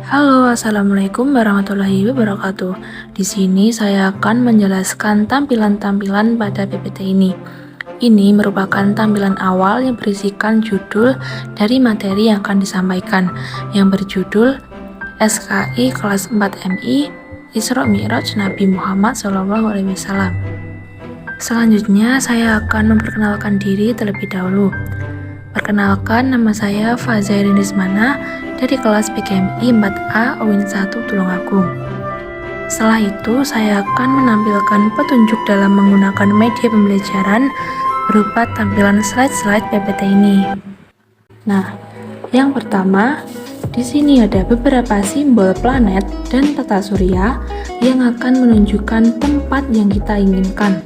Halo, assalamualaikum warahmatullahi wabarakatuh. Di sini saya akan menjelaskan tampilan-tampilan pada PPT ini. Ini merupakan tampilan awal yang berisikan judul dari materi yang akan disampaikan, yang berjudul SKI kelas 4 MI Isra Mi'raj Nabi Muhammad SAW. Selanjutnya, saya akan memperkenalkan diri terlebih dahulu. Perkenalkan, nama saya Fazairin Rizmana dari kelas PGMI 4A UIN 1 Tulungagung. Setelah itu, saya akan menampilkan petunjuk dalam menggunakan media pembelajaran berupa tampilan slide-slide PPT ini. Nah, yang pertama, di sini ada beberapa simbol planet dan tata surya yang akan menunjukkan tempat yang kita inginkan.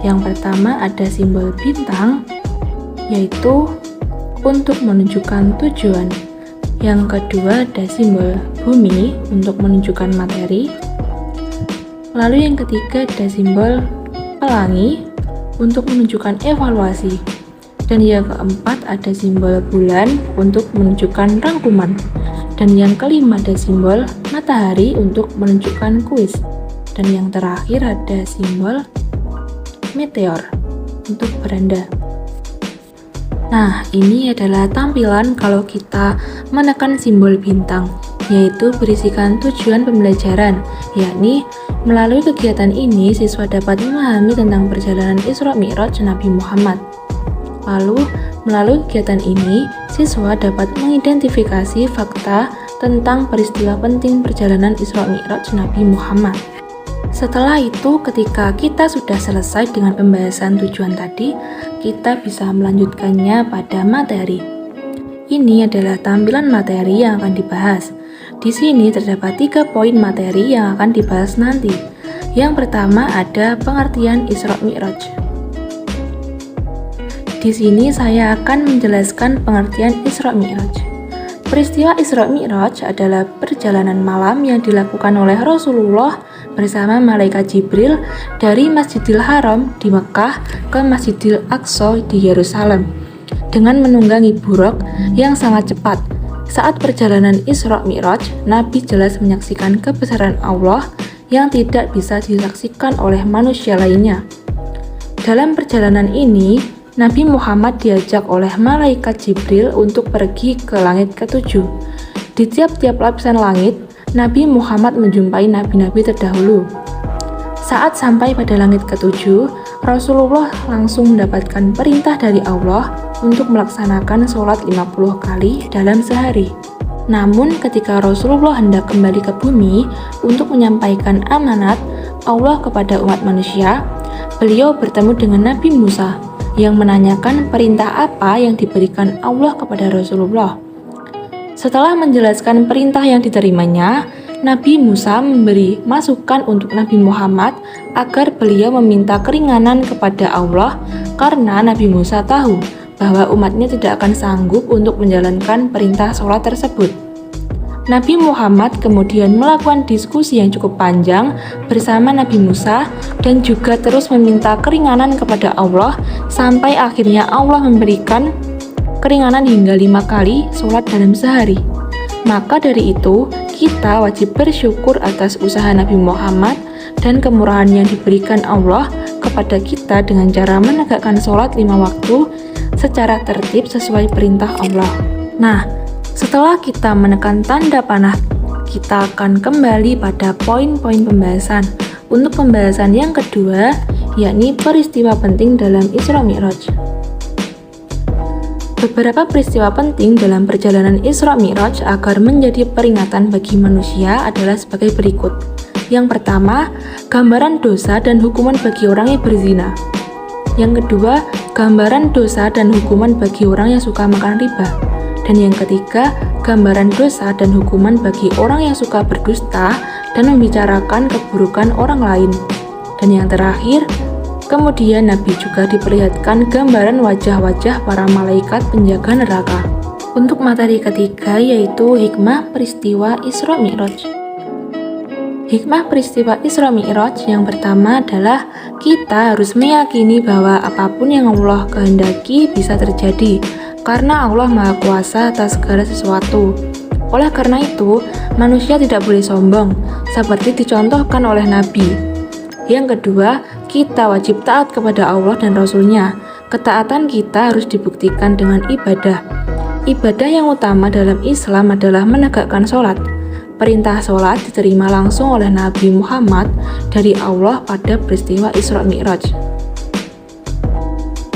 Yang pertama ada simbol bintang, yaitu untuk menunjukkan tujuan. Yang kedua ada simbol bumi untuk menunjukkan materi. Lalu yang ketiga ada simbol pelangi untuk menunjukkan evaluasi. Dan yang keempat ada simbol bulan untuk menunjukkan rangkuman. Dan yang kelima ada simbol matahari untuk menunjukkan kuis. Dan yang terakhir ada simbol meteor untuk beranda. Nah, ini adalah tampilan kalau kita menekan simbol bintang, yaitu berisikan tujuan pembelajaran, yakni melalui kegiatan ini siswa dapat memahami tentang perjalanan Isra Mi'raj Nabi Muhammad. Lalu, melalui kegiatan ini, siswa dapat mengidentifikasi fakta tentang peristiwa penting perjalanan Isra Mi'raj Nabi Muhammad. Setelah itu, ketika kita sudah selesai dengan pembahasan tujuan tadi, kita bisa melanjutkannya pada materi. Ini adalah tampilan materi yang akan dibahas. Di sini terdapat 3 poin materi yang akan dibahas nanti. Yang pertama ada pengertian Isra Mi'raj. Di sini saya akan menjelaskan pengertian Isra Mi'raj. Peristiwa Isra Mi'raj adalah perjalanan malam yang dilakukan oleh Rasulullah bersama malaikat Jibril dari Masjidil Haram di Mekah ke Masjidil Aqsa di Yerusalem dengan menunggangi buruk yang sangat cepat. Saat perjalanan Isra Mi'raj, Nabi jelas menyaksikan kebesaran Allah yang tidak bisa disaksikan oleh manusia lainnya. Dalam perjalanan ini, Nabi Muhammad diajak oleh malaikat Jibril untuk pergi ke langit ke-7. Di tiap-tiap lapisan langit, Nabi Muhammad menjumpai nabi-nabi terdahulu. Saat sampai pada langit ke-7, Rasulullah langsung mendapatkan perintah dari Allah untuk melaksanakan sholat 50 kali dalam sehari. Namun ketika Rasulullah hendak kembali ke bumi untuk menyampaikan amanat Allah kepada umat manusia, beliau bertemu dengan Nabi Musa yang menanyakan perintah apa yang diberikan Allah kepada Rasulullah. Setelah menjelaskan perintah yang diterimanya, Nabi Musa memberi masukan untuk Nabi Muhammad agar beliau meminta keringanan kepada Allah karena Nabi Musa tahu bahwa umatnya tidak akan sanggup untuk menjalankan perintah sholat tersebut. Nabi Muhammad kemudian melakukan diskusi yang cukup panjang bersama Nabi Musa dan juga terus meminta keringanan kepada Allah sampai akhirnya Allah memberikan keringanan hingga 5 kali sholat dalam sehari. Maka dari itu, kita wajib bersyukur atas usaha Nabi Muhammad dan kemurahan yang diberikan Allah kepada kita dengan cara menegakkan sholat 5 waktu secara tertib sesuai perintah Allah. Nah, setelah kita menekan tanda panah, kita akan kembali pada poin-poin pembahasan. Untuk pembahasan yang kedua, yakni peristiwa penting dalam Isra Mi'raj. Beberapa peristiwa penting dalam perjalanan Isra Mi'raj agar menjadi peringatan bagi manusia adalah sebagai berikut. Yang pertama, gambaran dosa dan hukuman bagi orang yang berzina. Yang kedua, gambaran dosa dan hukuman bagi orang yang suka makan riba. Dan yang ketiga, gambaran dosa dan hukuman bagi orang yang suka berdusta dan membicarakan keburukan orang lain. Dan yang terakhir, kemudian Nabi juga diperlihatkan gambaran wajah-wajah para malaikat penjaga neraka. Untuk materi ketiga yaitu hikmah peristiwa Isra Mi'raj. Hikmah peristiwa Isra Mi'raj yang pertama adalah kita harus meyakini bahwa apapun yang Allah kehendaki bisa terjadi karena Allah Maha Kuasa atas segala sesuatu. Oleh karena itu, manusia tidak boleh sombong, seperti dicontohkan oleh Nabi. Yang kedua, kita wajib taat kepada Allah dan Rasul-Nya. Ketaatan kita harus dibuktikan dengan ibadah. Ibadah yang utama dalam Islam adalah menegakkan sholat. Perintah sholat diterima langsung oleh Nabi Muhammad dari Allah pada peristiwa Isra Mi'raj.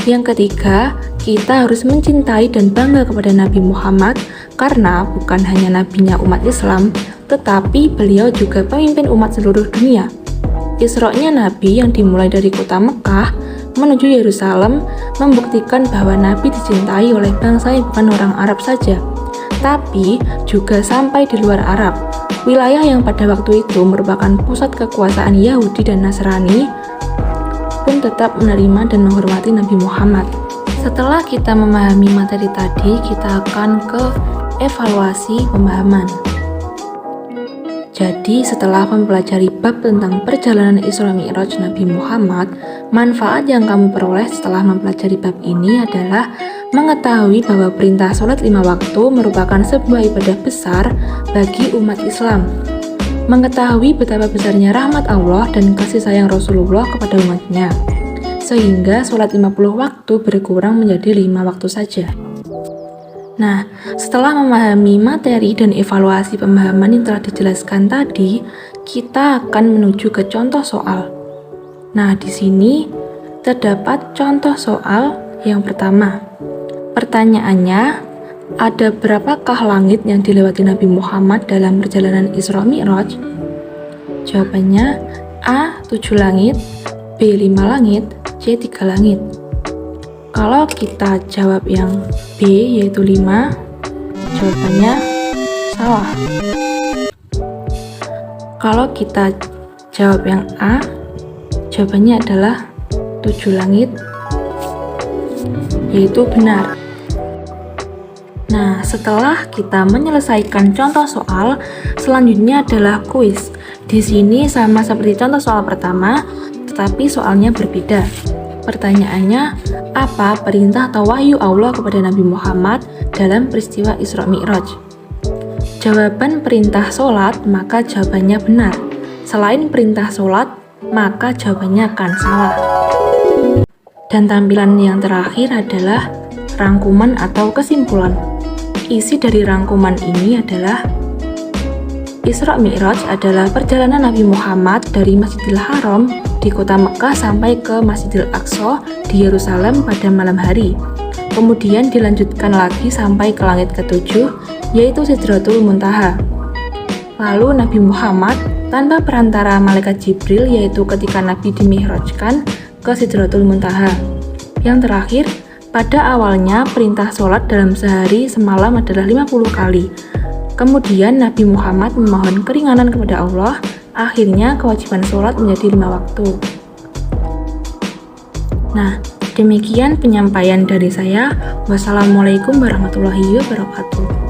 Yang ketiga, kita harus mencintai dan bangga kepada Nabi Muhammad karena bukan hanya nabinya umat Islam, tetapi beliau juga pemimpin umat seluruh dunia. Isra-nya Nabi yang dimulai dari kota Mekah menuju Yerusalem membuktikan bahwa Nabi dicintai oleh bangsa yang bukan orang Arab saja, tapi juga sampai di luar Arab. Wilayah yang pada waktu itu merupakan pusat kekuasaan Yahudi dan Nasrani pun tetap menerima dan menghormati Nabi Muhammad. Setelah kita memahami materi tadi, kita akan ke evaluasi pemahaman. Jadi, setelah mempelajari bab tentang perjalanan Isra Mi'raj Nabi Muhammad, manfaat yang kamu peroleh setelah mempelajari bab ini adalah mengetahui bahwa perintah sholat 5 waktu merupakan sebuah ibadah besar bagi umat Islam. Mengetahui betapa besarnya rahmat Allah dan kasih sayang Rasulullah kepada umatnya, sehingga sholat 50 waktu berkurang menjadi 5 waktu saja. Nah, setelah memahami materi dan evaluasi pemahaman yang telah dijelaskan tadi, kita akan menuju ke contoh soal. Nah, di sini terdapat contoh soal yang pertama. Pertanyaannya, ada berapakah langit yang dilewati Nabi Muhammad dalam perjalanan Isra Mi'raj? Jawabannya A. 7 langit, B. 5 langit, C. 3 langit. Kalau kita jawab yang B, yaitu 5, jawabannya salah. Kalau kita jawab yang A, jawabannya adalah 7 langit, yaitu benar. Nah, setelah kita menyelesaikan contoh soal, selanjutnya adalah kuis. Di sini sama seperti contoh soal pertama, tetapi soalnya berbeda. Pertanyaannya, apa perintah atau wahyu Allah kepada Nabi Muhammad dalam peristiwa Isra Mi'raj? Jawaban perintah sholat, maka jawabannya benar. Selain perintah sholat, maka jawabannya akan salah. Dan tampilan yang terakhir adalah rangkuman atau kesimpulan. Isi dari rangkuman ini adalah Isra Mi'raj adalah perjalanan Nabi Muhammad dari Masjidil Haram di kota Mekah sampai ke Masjidil Aqsa di Yerusalem pada malam hari. Kemudian dilanjutkan lagi sampai ke langit ketujuh, yaitu Sidratul Muntaha. Lalu Nabi Muhammad tanpa perantara malaikat Jibril, yaitu ketika Nabi dimi'rajkan ke Sidratul Muntaha. Yang terakhir, pada awalnya perintah sholat dalam sehari semalam adalah 50 kali. Kemudian Nabi Muhammad memohon keringanan kepada Allah, akhirnya kewajiban sholat menjadi 5 waktu. Nah, demikian penyampaian dari saya. Wassalamualaikum warahmatullahi wabarakatuh.